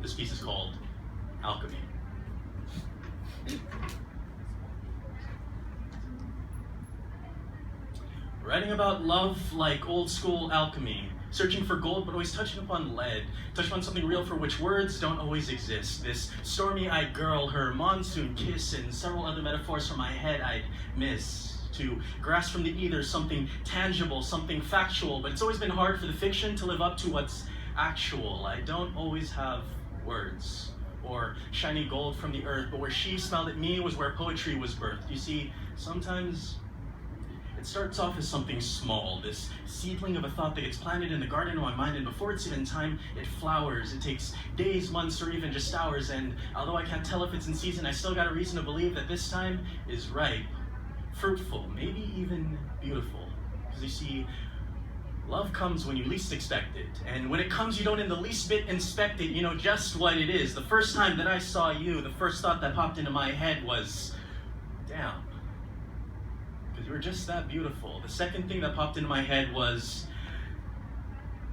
This piece is called Alchemy. Writing about love like old school alchemy, searching for gold but always touching upon lead, touching on something real for which words don't always exist. This stormy-eyed girl, her monsoon kiss, and several other metaphors from my head I'd miss. To grasp from the ether something tangible, something factual, but it's always been hard for the fiction to live up to what's actual. I don't always have words or shiny gold from the earth, but where she smiled at me was where poetry was birthed. You see, sometimes it starts off as something small, this seedling of a thought that gets planted in the garden of my mind, and before it's even time, it flowers. It takes days, months, or even just hours, and although I can't tell if it's in season, I still got a reason to believe that this time is ripe, fruitful, maybe even beautiful. Because you see, love comes when you least expect it, and when it comes, you don't in the least bit inspect it. You know just what it is. The first time that I saw you, the first thought that popped into my head was, damn. Because you were just that beautiful. The second thing that popped into my head was,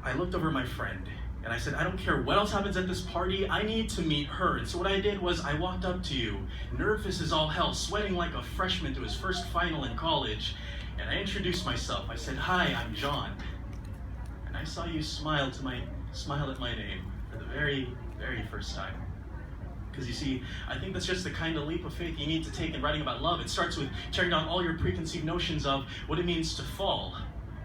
I looked over at my friend and I said, I don't care what else happens at this party, I need to meet her. And so what I did was I walked up to you, nervous as all hell, sweating like a freshman to his first final in college, and I introduced myself. I said, hi, I'm John. And I saw you smile at my name for the very, very first time. Because you see, I think that's just the kind of leap of faith you need to take in writing about love. It starts with tearing down all your preconceived notions of what it means to fall,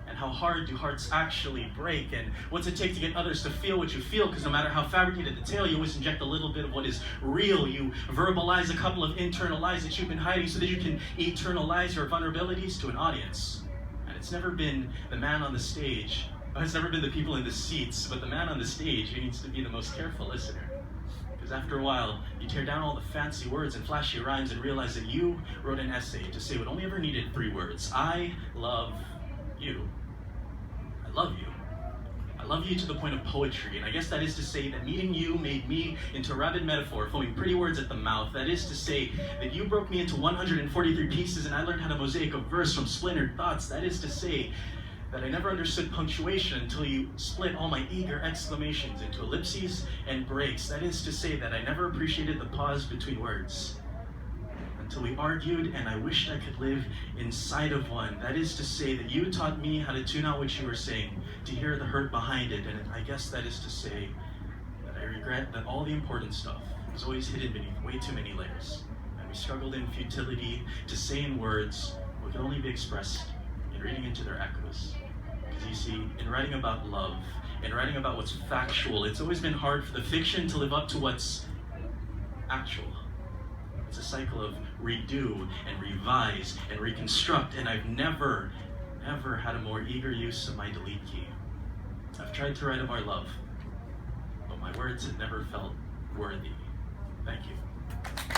and how hard do hearts actually break, and what's it take to get others to feel what you feel, because no matter how fabricated the tale, you always inject a little bit of what is real. You verbalize a couple of internal lies that you've been hiding so that you can eternalize your vulnerabilities to an audience. And it's never been the man on the stage, it's never been the people in the seats, but the man on the stage who needs to be the most careful listener. Because after a while, you tear down all the fancy words and flashy rhymes and realize that you wrote an essay to say what only ever needed 3 words. I love you. I love you. I love you to the point of poetry, and I guess that is to say that meeting you made me into a rabid metaphor, foaming pretty words at the mouth. That is to say that you broke me into 143 pieces and I learned how to mosaic a verse from splintered thoughts. That is to say that I never understood punctuation until you split all my eager exclamations into ellipses and breaks. That is to say that I never appreciated the pause between words until we argued and I wished I could live inside of one. That is to say that you taught me how to tune out what you were saying, to hear the hurt behind it, and I guess that is to say that I regret that all the important stuff was always hidden beneath way too many layers, and we struggled in futility to say in words what could only be expressed in reading into their echoes. Because you see, in writing about love, in writing about what's factual, it's always been hard for the fiction to live up to what's actual. It's a cycle of redo and revise and reconstruct, and I've never had a more eager use of my delete key. I've tried to write of our love, but my words have never felt worthy. Thank you.